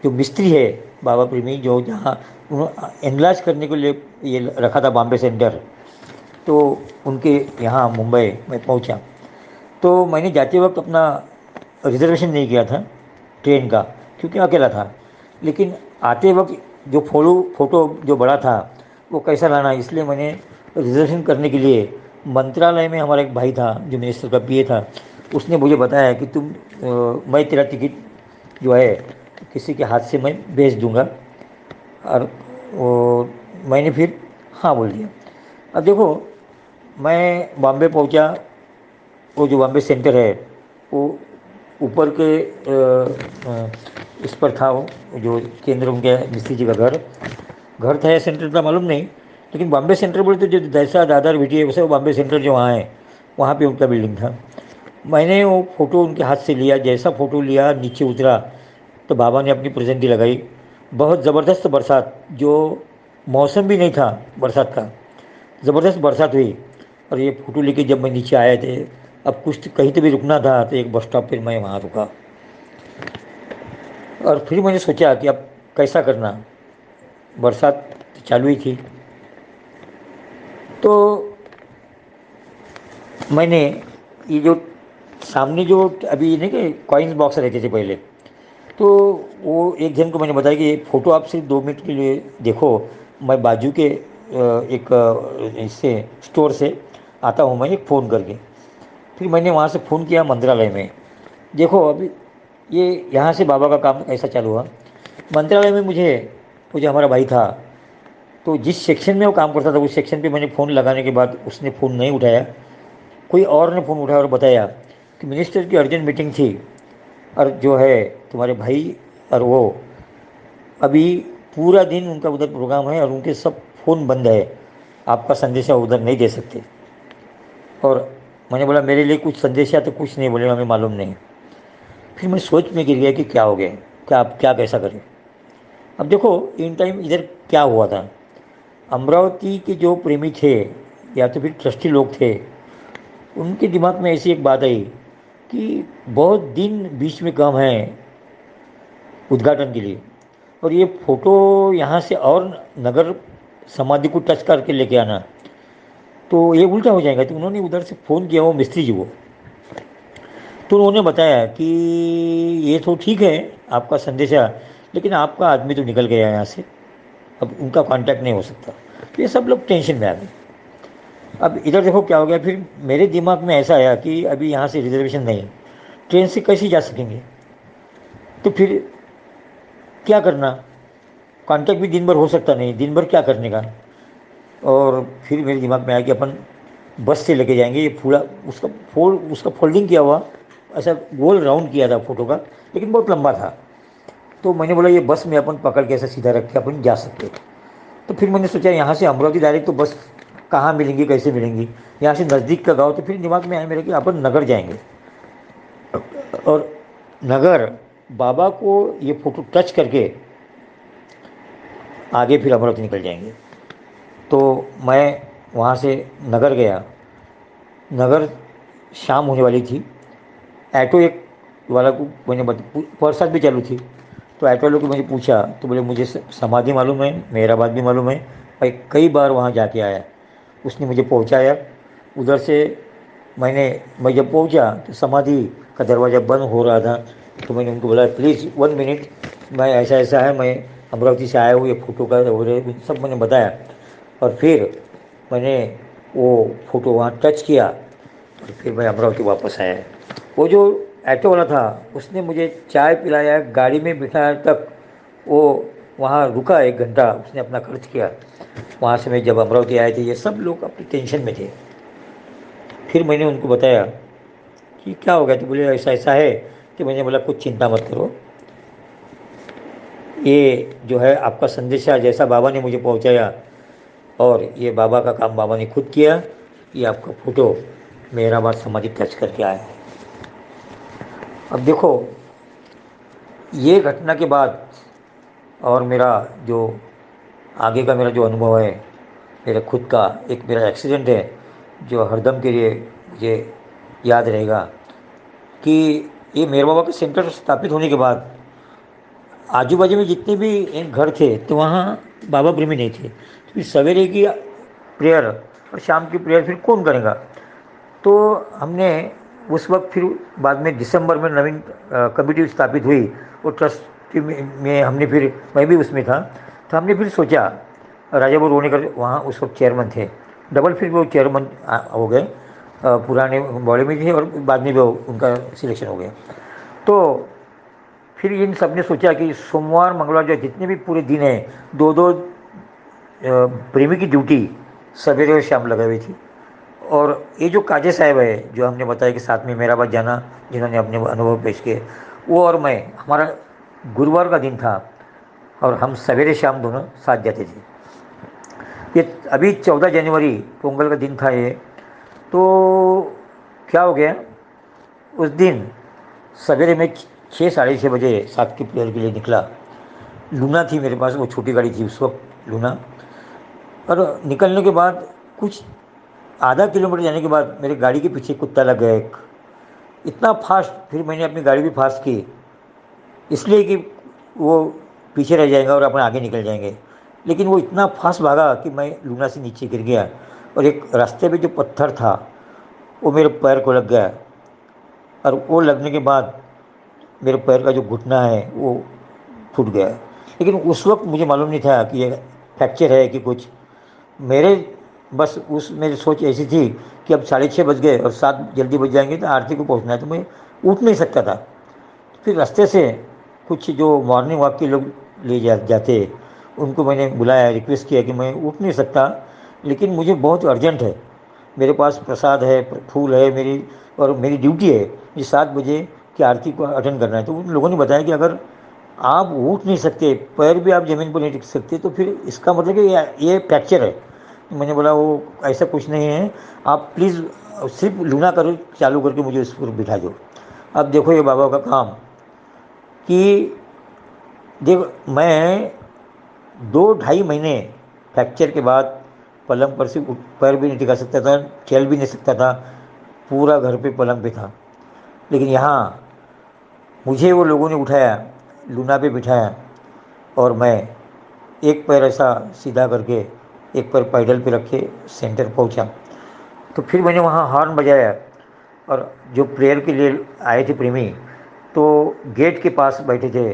जो मिस्त्री है बाबा प्रेमी जो जहाँ एनलाज करने के लिए ये रखा था बॉम्बे सेंटर, तो उनके यहाँ मुंबई में पहुंचा। तो मैंने जाते वक्त अपना रिजर्वेशन नहीं किया था ट्रेन का, क्योंकि अकेला था। लेकिन आते वक्त जो फ़ोटो जो बड़ा था वो कैसा लाना, इसलिए मैंने रिजर्वेशन करने के लिए मंत्रालय में हमारा एक भाई था जो मिनिस्टर का पीए था, उसने मुझे बताया कि मैं तेरा टिकट जो है किसी के हाथ से मैं भेज दूंगा। और वो मैंने फिर हाँ बोल दिया। अब देखो, मैं बॉम्बे पहुंचा। वो जो बॉम्बे सेंटर है वो ऊपर के इस पर था, वो जो केंद्र उनके मिस्त्री जी का घर घर था या सेंटर था मालूम नहीं। लेकिन बॉम्बे सेंटर बोले तो जो जैसा दादर वीटी है वैसे वो बॉम्बे सेंटर जो वहाँ है वहाँ पे उनका बिल्डिंग था। मैंने वो फ़ोटो उनके हाथ से लिया, जैसा फ़ोटो लिया नीचे उतरा तो बाबा ने अपनी प्रेजेंटी लगाई। बहुत ज़बरदस्त बरसात, जो मौसम भी नहीं था बरसात का, ज़बरदस्त बरसात हुई। और ये फ़ोटो लेके जब मैं नीचे आए थे, अब कुछ कहीं तो भी रुकना था, तो एक बस स्टॉप पर मैं वहाँ रुका। और फिर मैंने सोचा कि अब कैसा करना, बरसात चालू ही थी। तो मैंने ये जो सामने जो अभी नहीं कि कॉइन्स बॉक्स रहते थे पहले, तो वो एक जन को मैंने बताया कि ये फ़ोटो आप सिर्फ 2 मिनट के लिए देखो, मैं बाजू के एक इससे स्टोर से आता हूँ मैं एक फ़ोन करके। फिर मैंने वहाँ से फ़ोन किया मंत्रालय में। देखो अभी ये यहाँ से बाबा का काम ऐसा चालू हुआ। मंत्रालय में मुझे वो जो हमारा भाई था, तो जिस सेक्शन में वो काम करता था उस सेक्शन पे मैंने फ़ोन लगाने के बाद उसने फ़ोन नहीं उठाया। कोई और ने फ़ोन उठाया और बताया कि मिनिस्टर की अर्जेंट मीटिंग थी, और जो है तुम्हारे भाई और वो अभी पूरा दिन उनका उधर प्रोग्राम है और उनके सब फ़ोन बंद है, आपका संदेशा उधर नहीं दे सकते। और मैंने बोला मेरे लिए कुछ संदेशा तो कुछ नहीं, बोले हमें मालूम नहीं। फिर मैं सोच में गिर गया कि क्या हो गया, क्या कैसा करें। अब देखो इन टाइम इधर क्या हुआ था, अमरावती के जो प्रेमी थे या तो फिर ट्रस्टी लोग थे, उनके दिमाग में ऐसी एक बात आई कि बहुत दिन बीच में कम है उद्घाटन के लिए, और ये फ़ोटो यहाँ से और नगर समाधि को टच करके लेके आना तो ये उल्टा हो जाएगा। तो उन्होंने उधर से फ़ोन किया वो मिस्त्री जी को, तो उन्होंने बताया कि ये तो ठीक है आपका संदेशा, लेकिन आपका आदमी तो निकल गया यहाँ से, अब उनका कांटेक्ट नहीं हो सकता। तो ये सब लोग टेंशन में आ गए। अब इधर देखो क्या हो गया, फिर मेरे दिमाग में ऐसा आया कि अभी यहाँ से रिजर्वेशन नहीं, ट्रेन से कैसे जा सकेंगे, तो फिर क्या करना, कांटेक्ट भी दिन भर हो सकता नहीं, दिन भर क्या करने का। और फिर मेरे दिमाग में आया कि अपन बस से लेके जाएंगे। ये पूरा उसका फोल्डिंग किया हुआ ऐसा गोल राउंड किया था फ़ोटो का, लेकिन बहुत लंबा था। तो मैंने बोला ये बस में अपन पकड़ के ऐसा सीधा रख के अपन जा सकते। तो फिर मैंने सोचा यहाँ से अमरावती डायरेक्ट तो बस कहाँ मिलेंगी, कैसे मिलेंगी, यहाँ से नज़दीक का गाँव। तो फिर दिमाग में आया मेरे कि अपन नगर जाएंगे, और नगर बाबा को ये फ़ोटो टच करके आगे फिर अमरावती निकल जाएंगे। तो मैं वहाँ से नगर गया। नगर शाम होने वाली थी। ऑटो एक वाला को मैंने बरसात भी चालू थी, तो ऑटो वाले को मैंने पूछा तो बोले मुझे समाधि मालूम है, मेहराबाद भी मालूम है, भाई कई बार वहाँ जाके आया। उसने मुझे पहुँचाया उधर से। मैं जब पहुँचा तो समाधि का दरवाज़ा बंद हो रहा था। तो मैंने उनको बोला प्लीज़ 1 मिनट, मैं ऐसा ऐसा है, मैं अमरावती से आया हूँ, ये फ़ोटो का हो रहे सब मैंने बताया। और फिर मैंने वो फ़ोटो वहाँ टच किया और फिर मैं अमरावती वापस आया। वो जो ऑटो वाला था उसने मुझे चाय पिलाया, गाड़ी में बिठाया तक वो वहाँ रुका 1 घंटा, उसने अपना खर्च किया। वहाँ से मैं जब अमरावती आए थे ये सब लोग अपनी टेंशन में थे। फिर मैंने उनको बताया कि क्या हो गया, तो बोले ऐसा ऐसा है। कि मैंने बोला कुछ चिंता मत करो, ये जो है आपका संदेशा जैसा बाबा ने मुझे पहुँचाया, और ये बाबा का काम बाबा ने खुद किया, ये आपका फ़ोटो मेरा बात समाधि टच करके आया है। अब देखो ये घटना के बाद और मेरा जो आगे का मेरा जो अनुभव है, मेरा खुद का एक मेरा एक्सीडेंट है जो हरदम के लिए मुझे याद रहेगा। कि ये मेरे बाबा का सेंटर स्थापित होने के बाद आजू बाजू में जितने भी घर थे तो वहाँ बाबा प्रेमी नहीं थे। तो फिर सवेरे की प्रेयर और शाम की प्रेयर फिर कौन करेगा। तो हमने उस वक्त फिर बाद में दिसंबर में नवीन कमेटी स्थापित हुई, और ट्रस्ट में हमने फिर, मैं भी उसमें था, तो हमने फिर सोचा, राजा वो रोनेकर वहाँ उस वक्त चेयरमैन थे, डबल फिर वो चेयरमैन हो गए, पुराने बॉडी में थे और बाद में वो उनका सिलेक्शन हो गया। तो फिर इन सब ने सोचा कि सोमवार मंगलवार जो जितने भी पूरे दिन हैं, दो दो प्रेमी की ड्यूटी सवेरे और शाम लगाई हुई थी। और ये जो काजे साहब है जो हमने बताया कि साथ में मेरा बात जाना, जिन्होंने अपने अनुभव पेश किए, वो और मैं, हमारा गुरुवार का दिन था और हम सवेरे शाम दोनों साथ जाते थे। ये अभी 14 जनवरी पोंगल का दिन था ये। तो क्या हो गया, उस दिन सवेरे में 6 साढ़े 6 बजे सात की प्रेयर के लिए निकला। लूना थी मेरे पास, वो छोटी गाड़ी थी उस वक्त लूना। और निकलने के बाद कुछ आधा किलोमीटर जाने के बाद मेरे गाड़ी के पीछे कुत्ता लग गया एक, इतना फास्ट। फिर मैंने अपनी गाड़ी भी फास्ट की, इसलिए कि वो पीछे रह जाएगा और अपन आगे निकल जाएंगे। लेकिन वो इतना फास्ट भागा कि मैं लूना से नीचे गिर गया, और एक रास्ते पे जो पत्थर था वो मेरे पैर को लग गया। और वो लगने के बाद मेरे पैर का जो घुटना है वो फूट गया। लेकिन उस वक्त मुझे मालूम नहीं था कि ये फ्रैक्चर है कि कुछ। मेरे बस उस मेरी सोच ऐसी थी कि अब 6:30 बज गए और 7 जल्दी बज जाएंगे तो आरती को पहुंचना है, तो मैं उठ नहीं सकता था। फिर रास्ते से कुछ जो मॉर्निंग वॉक के लोग ले जाते, उनको मैंने बुलाया, रिक्वेस्ट किया कि मैं उठ नहीं सकता लेकिन मुझे बहुत अर्जेंट है, मेरे पास प्रसाद है, फूल है मेरी, और मेरी ड्यूटी है मुझे 7 बजे की आरती को अटेंड करना है। तो उन लोगों ने बताया कि अगर आप उठ नहीं सकते, पैर भी आप ज़मीन पर नहीं टिक सकते, तो फिर इसका मतलब कि ये फ्रैक्चर है। मैंने बोला वो ऐसा कुछ नहीं है, आप प्लीज़ सिर्फ लूना करो चालू करके मुझे उस पर बिठा दो। अब देखो ये बाबा का काम कि देखो मैं 2 ढाई महीने फ्रैक्चर के बाद पलंग पर से पैर भी नहीं टिका सकता था, चल भी नहीं सकता था, पूरा घर पे पलंग पे था। लेकिन यहाँ मुझे वो लोगों ने उठाया, लूना पे बिठाया, और मैं एक पैर ऐसा सीधा करके एक पैर पैडल पे रखे सेंटर पहुंचा। तो फिर मैंने वहाँ हॉर्न बजाया, और जो प्रेयर के लिए आए थे प्रेमी, तो गेट के पास बैठे थे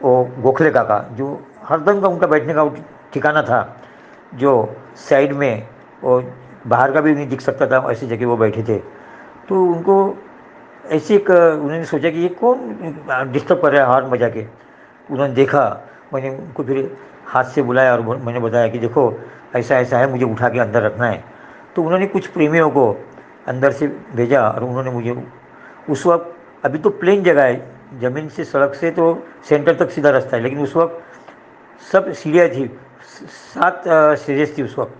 वो गोखले काका, जो हरदम का उनका बैठने का ठिकाना था, जो साइड में और बाहर का भी नहीं दिख सकता था, ऐसी जगह वो बैठे थे। तो उनको ऐसे एक उन्होंने सोचा कि ये कौन डिस्टर्ब कर रहा है हॉर्न बजा के। उन्होंने देखा, मैंने उनको फिर हाथ से बुलाया और मैंने बताया कि देखो ऐसा ऐसा है, मुझे उठा के अंदर रखना है। तो उन्होंने कुछ प्रेमियों को अंदर से भेजा, और उन्होंने मुझे उस वक्त, अभी तो प्लेन जगह है, ज़मीन से सड़क से तो सेंटर तक सीधा रास्ता है, लेकिन उस वक्त सब सीढ़ियाँ थी, 7 सीढ़ियाँ थी उस वक्त,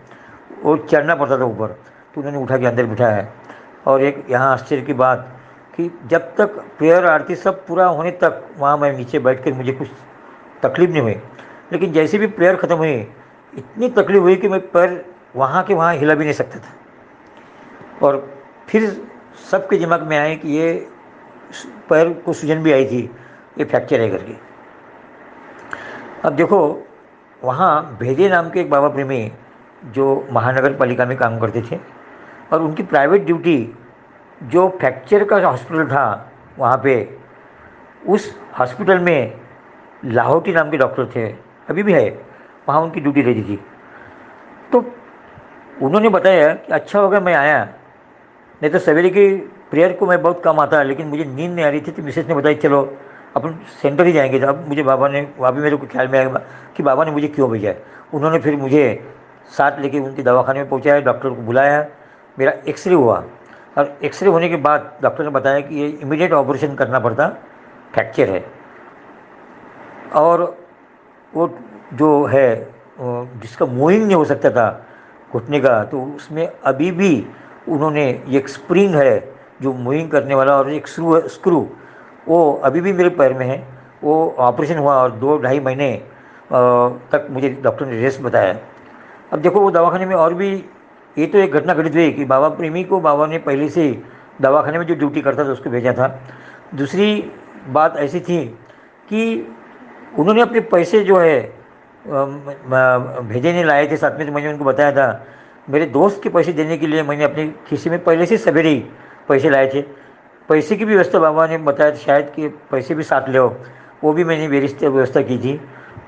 वो चढ़ना पड़ता था ऊपर। तो उन्होंने उठा के अंदर बिठाया। और एक यहाँ आश्चर्य की बात कि जब तक प्रेयर आरती सब पूरा होने तक वहाँ मैं नीचे बैठ कर मुझे कुछ तकलीफ नहीं हुई। लेकिन जैसे भी प्रेयर ख़त्म हुई, इतनी तकलीफ हुई कि मैं पैर वहाँ के वहाँ हिला भी नहीं सकता था। और फिर सबके दिमाग में आए कि ये पैर को सूजन भी आई थी, ये फ्रैक्चर है करके। अब देखो वहाँ भेजे नाम के एक बाबा प्रेमी जो महानगर पालिका में काम करते थे, और उनकी प्राइवेट ड्यूटी जो फ्रैक्चर का हॉस्पिटल था वहाँ पे, उस हॉस्पिटल में लाहौटी नाम के डॉक्टर थे, अभी भी है, वहाँ उनकी ड्यूटी रहती थी। तो उन्होंने बताया कि अच्छा होगा मैं आया, नहीं तो सवेरे की प्रेयर को मैं बहुत कम आता, लेकिन मुझे नींद नहीं आ रही थी। तो मिसेस ने बताया चलो अपन सेंटर ही जाएंगे। तो अब मुझे बाबा ने, वहाँ भी मेरे को ख्याल में आया कि बाबा ने मुझे क्यों भेजा है। उन्होंने फिर मुझे साथ लेके उनके दवाखाने में पहुँचाया, डॉक्टर को बुलाया, मेरा एक्सरे हुआ, और एक्सरे होने के बाद डॉक्टर ने बताया कि ये इमीडिएट ऑपरेशन करना पड़ता, फ्रैक्चर है। और वो जो है जिसका मूविंग नहीं हो सकता था घुटने का, तो उसमें अभी भी उन्होंने एक स्प्रिंग है जो मूविंग करने वाला, और एक स्क्रू वो अभी भी मेरे पैर में है। वो ऑपरेशन हुआ और 2 ढाई महीने तक मुझे डॉक्टर ने रेस्ट बताया। अब देखो वो दवाखाने में और भी, ये तो एक घटना घटित हुई कि बाबा प्रेमी को बाबा ने पहले से ही दवाखाने में जो ड्यूटी करता था उसको भेजा था। दूसरी बात ऐसी थी कि उन्होंने अपने पैसे जो है भेजे नहीं लाए थे साथ में, तो मैंने उनको बताया था मेरे दोस्त के पैसे देने के लिए मैंने अपने खिस्से में पहले से सवेरे ही पैसे लाए थे। पैसे की भी व्यवस्था बाबा ने बताया था शायद कि पैसे भी साथ ले, वो भी मैंने व्यवस्था की थी।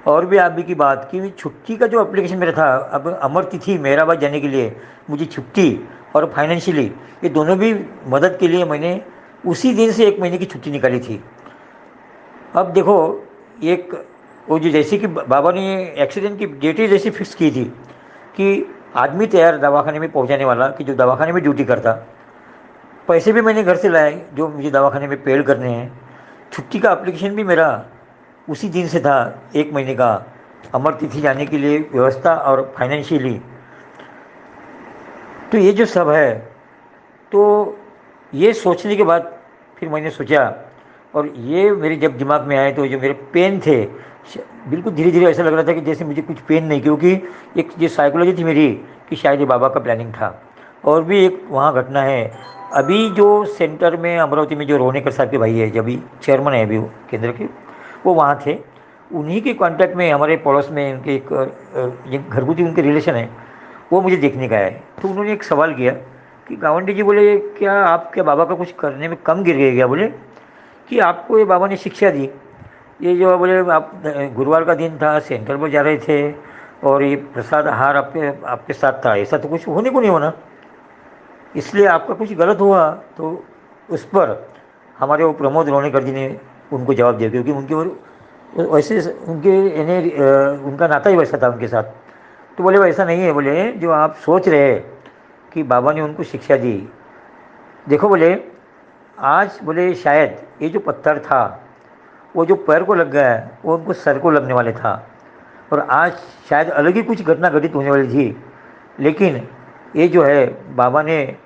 और भी आप भी की बात कि छुट्टी का जो एप्लीकेशन मेरा था, अब अमर तिथि मेहराबाद जाने के लिए मुझे छुट्टी और फाइनेंशियली ये दोनों भी मदद के लिए मैंने उसी दिन से 1 महीने की छुट्टी निकाली थी। अब देखो, एक वो जो जैसे कि बाबा ने एक्सीडेंट की डेट ही जैसी फिक्स की थी कि आदमी तैयार दवाखाने में पहुंचाने वाला कि जो दवाखाने में ड्यूटी करता, पैसे भी मैंने घर से लाए जो मुझे दवाखाने में पेड करने हैं। छुट्टी का एप्लीकेशन भी मेरा उसी दिन से था, 1 महीने का अमर तिथि जाने के लिए व्यवस्था और फाइनेंशियली। तो ये जो सब है, तो ये सोचने के बाद फिर मैंने सोचा, और ये मेरे जब दिमाग में आए तो जो मेरे पेन थे, बिल्कुल धीरे धीरे ऐसा लग रहा था कि जैसे मुझे कुछ पेन नहीं, क्योंकि एक ये साइकोलॉजी थी मेरी कि शायद ये बाबा का प्लानिंग था। और भी एक वहाँ घटना है, अभी जो सेंटर में अमरावती में जो रोहनेकर साहब के भाई है, जब भी चेयरमैन है अभी वो केंद्र के, वो वहाँ थे। उन्हीं के कांटेक्ट में हमारे पड़ोस में उनके एक घरगुती उनके रिलेशन है, वो मुझे देखने का है। तो उन्होंने एक सवाल किया कि गावंडी जी, बोले क्या आप क्या बाबा का कुछ करने में कम गिर गए क्या? बोले कि आपको ये बाबा ने शिक्षा दी, ये जो बोले आप गुरुवार का दिन था, सेंटर पर जा रहे थे और ये प्रसाद आहार आपके आपके साथ था, ऐसा तो कुछ होने को नहीं होना, इसलिए आपका कुछ गलत हुआ। तो उस पर हमारे वो प्रमोद रोनेकर जी ने उनको जवाब दिया, क्योंकि उनके वैसे उनके यानी उनका नाता ही वैसा था उनके साथ। तो बोले वैसा नहीं है, बोले जो आप सोच रहे हैं कि बाबा ने उनको शिक्षा दी, देखो बोले आज बोले शायद ये जो पत्थर था वो जो पैर को लग गया है वो उनको सर को लगने वाले था, और आज शायद अलग ही कुछ घटना घटित होने वाली थी, लेकिन ये जो है बाबा ने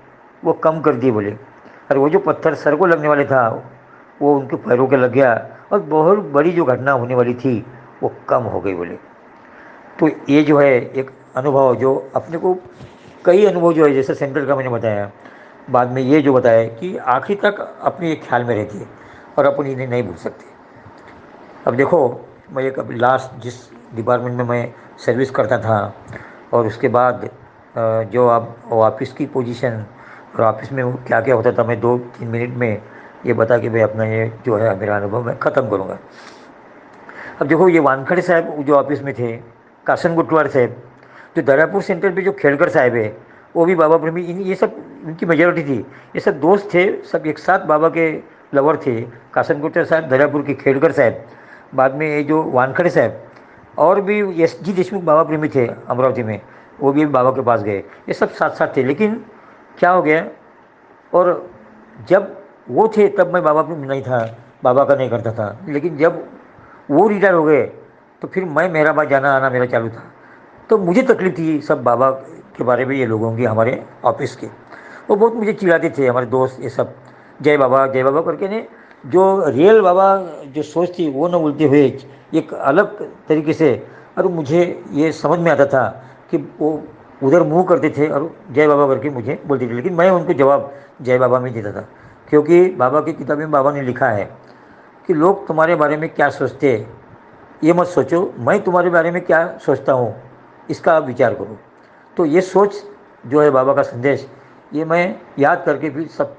वो कम कर दी बोले। और वो जो पत्थर सर को लगने वाले था वो उनके पैरों के लग गया, और बहुत बड़ी जो घटना होने वाली थी वो कम हो गई बोले। तो ये जो है एक अनुभव जो अपने को, कई अनुभव जो है जैसे सेंट्रल का मैंने बताया, बाद में ये जो बताया कि आखिर तक अपने एक ख्याल में रहती है और अपन इन्हें नहीं भूल सकते। अब देखो, मैं एक अभी लास्ट जिस डिपार्टमेंट में मैं सर्विस करता था, और उसके बाद जो अब ऑफिस की पोजीशन और ऑफिस में क्या क्या होता था, मैं 2-3 मिनट में ये बता के मैं अपना ये जो है मेरा अनुभव मैं ख़त्म करूँगा। अब देखो, ये वानखड़े साहब जो ऑफिस में थे, कासन गुटवार साहब, जो दरापुर सेंटर पे जो खेड़कर साहब है, वो भी बाबा प्रेमी, इन ये सब इनकी मेजोरिटी थी। ये सब दोस्त थे, सब एक साथ बाबा के लवर थे। कासन गुटवार साहब, दरापुर के खेड़कर साहब, बाद में ये जो वानखड़े साहब, और भी एस जी देशमुख बाबा प्रेमी थे अमरावती में, वो भी बाबा के पास गए। ये सब साथ साथ थे, लेकिन क्या हो गया, और जब वो थे तब मैं बाबा प्रेमी नहीं था, बाबा का नहीं करता था, लेकिन जब वो रिटायर हो गए तो फिर मैं मेहराबाद जाना आना मेरा चालू था। तो मुझे तकलीफ थी सब बाबा के बारे में, ये लोगों की, हमारे ऑफिस के, वो बहुत मुझे चिढ़ाते थे हमारे दोस्त ये सब, जय बाबा करके ने, जो रियल बाबा जो सोच थी वो न बोलते हुए एक अलग तरीके से। और मुझे ये समझ में आता था कि वो उधर मुंह करते थे और जय बाबा करके मुझे बोलते थे, लेकिन मैं उनको जवाब जय बाबा में देता था, क्योंकि बाबा की किताब में बाबा ने लिखा है कि लोग तुम्हारे बारे में क्या सोचते हैं ये मत सोचो, मैं तुम्हारे बारे में क्या सोचता हूँ इसका आप विचार करो। तो ये सोच जो है बाबा का संदेश, ये मैं याद करके भी सब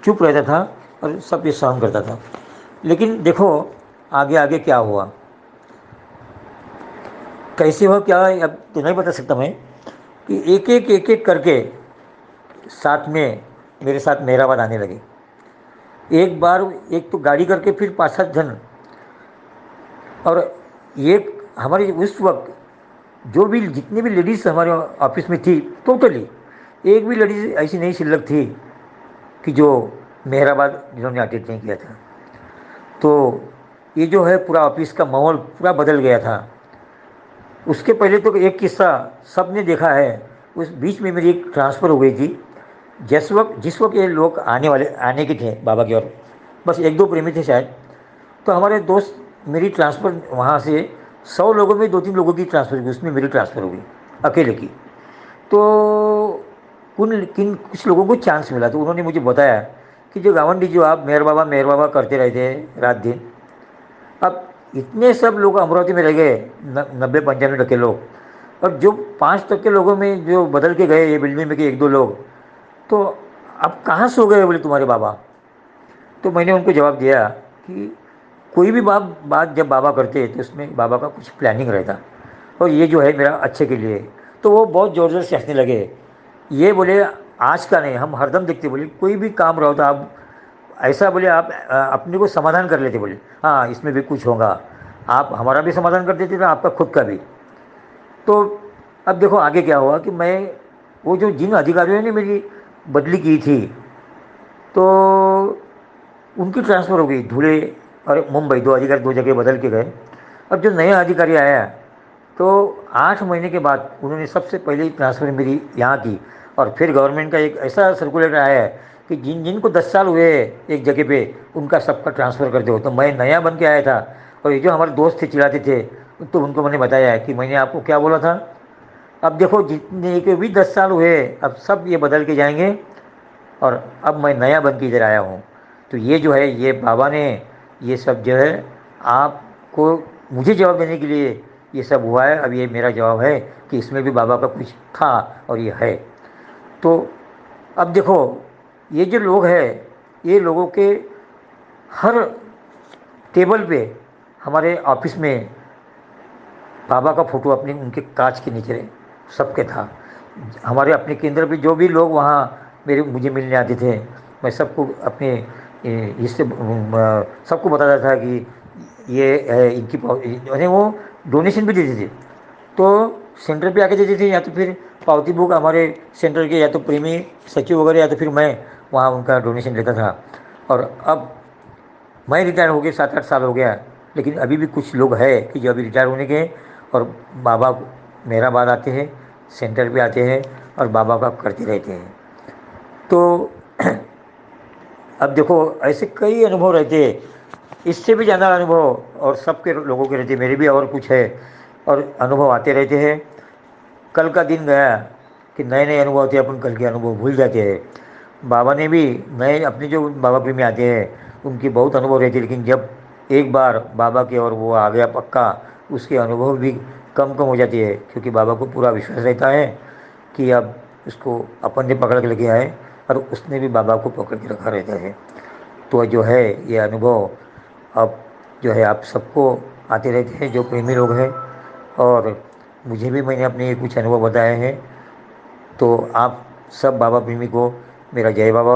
चुप रहता था और सब ये सहन करता था। लेकिन देखो आगे आगे क्या हुआ, कैसे हुआ क्या, अब तो नहीं बता सकता मैं, कि एक एक करके साथ में मेरे साथ मेहराबाद आने लगे। एक बार एक तो गाड़ी करके फिर 5-7 जन, और एक हमारी उस वक्त जो भी जितनी भी लेडीज़ हमारे ऑफिस में थी, टोटली एक भी लेडीज़ ऐसी नहीं सिलक थी कि जो मेहराबाद जिन्होंने अटेंड नहीं किया था। तो ये जो है पूरा ऑफिस का माहौल पूरा बदल गया था। उसके पहले तो एक किस्सा सबने देखा है, उस बीच में मेरी एक ट्रांसफ़र हो गई थी। जिस वक्त ये लोग आने के थे बाबा की ओर, बस 1-2 प्रेमी थे शायद। तो हमारे दोस्त, मेरी ट्रांसफ़र वहाँ से 100 लोगों में 2-3 लोगों की ट्रांसफ़र हुई, उसमें मेरी ट्रांसफ़र हो गई अकेले की। तो कुछ लोगों को चांस मिला, तो उन्होंने मुझे बताया कि जो गावंडी जो आप मेहर बाबा करते रहते रात दिन, अब इतने सब लोग अमरावती में रह गए, 90-95% लोग, और जो 5% लोगों में जो बदल के गए ये बिल्डिंग में के एक दो लोग, तो अब कहाँ सो गए बोले तुम्हारे बाबा। तो मैंने उनको जवाब दिया कि कोई भी बात जब बाबा करते तो उसमें बाबा का कुछ प्लानिंग रहता, और ये जो है मेरा अच्छे के लिए। तो वो बहुत ज़ोर ज़ोर से हंसने लगे। ये बोले आज का नहीं, हम हरदम देखते, बोले कोई भी काम रहो तो आप ऐसा बोले आप अपने को समाधान कर लेते, बोले हाँ इसमें भी कुछ होगा, आप हमारा भी समाधान कर देते थे आपका खुद का भी। तो अब देखो आगे क्या हुआ कि मैं वो जो जिन अधिकारियों ने मेरी बदली की थी, तो उनकी ट्रांसफ़र हो गई धुले और मुंबई, दो अधिकारी दो जगह बदल के गए। अब जो नया अधिकारी आया तो 8 महीने के बाद उन्होंने सबसे पहले ट्रांसफ़र मेरी यहाँ की, और फिर गवर्नमेंट का एक ऐसा सर्कुलेटर आया है कि जिन जिनको 10 साल हुए एक जगह पे उनका सबका ट्रांसफ़र कर दो। तो मैं नया बन के आया था, और ये जो हमारे दोस्त थे चिल्लाते थे, तो उनको मैंने बताया है कि मैंने आपको क्या बोला था। अब देखो जितने के भी 10 साल हुए अब सब ये बदल के जाएंगे, और अब मैं नया बन के इधर आया हूँ। तो ये जो है ये बाबा ने ये सब जो है आपको मुझे जवाब देने के लिए ये सब हुआ है। अब ये मेरा जवाब है कि इसमें भी बाबा का कुछ था और ये है। तो अब देखो ये जो लोग हैं, ये लोगों के हर टेबल पे हमारे ऑफिस में बाबा का फ़ोटो अपने उनके कांच के नीचे सबके था। हमारे अपने केंद्र पे जो भी लोग वहाँ मेरे मुझे मिलने आते थे, मैं सबको अपने इससे सबको बताता था कि ये है इनकी यानी वो डोनेशन भी देते थे। तो सेंटर पे आके देते थे, या तो फिर पावती बुक हमारे सेंटर के या तो प्रेमी सचिव वगैरह, या तो फिर मैं वहाँ उनका डोनेशन लेता था। और अब मैं रिटायर हो गया 7-8 साल हो गया, लेकिन अभी भी कुछ लोग हैं कि जो अभी रिटायर होने के और बाबा मेरा बाद आते हैं, सेंटर पे आते हैं और बाबा का करते रहते हैं। तो अब देखो ऐसे कई अनुभव रहते हैं, इससे भी ज़्यादा अनुभव और सबके लोगों के रहते हैं, मेरे भी और कुछ है और अनुभव आते रहते हैं। कल का दिन गया कि नए नए अनुभव थे, अपन कल के अनुभव भूल जाते हैं। बाबा ने भी नए अपने जो बाबा प्रेमी आते हैं उनकी बहुत अनुभव रहते हैं, लेकिन जब एक बार बाबा के और वो आ गया पक्का, उसके अनुभव भी कम कम हो जाती है, क्योंकि बाबा को पूरा विश्वास रहता है कि अब उसको अपन ने पकड़ के लेके आए और उसने भी बाबा को पकड़ के रखा रहता है। तो जो है ये अनुभव अब जो है आप सबको आते रहते हैं जो प्रेमी लोग हैं, और मुझे भी मैंने अपने कुछ अनुभव बताए हैं। तो आप सब बाबा प्रेमी को मेरा जय बाबा,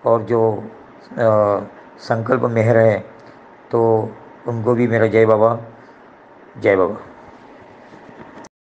और जो संकल्प मेहर है तो उनको भी मेरा जय बाबा, जय बाबा।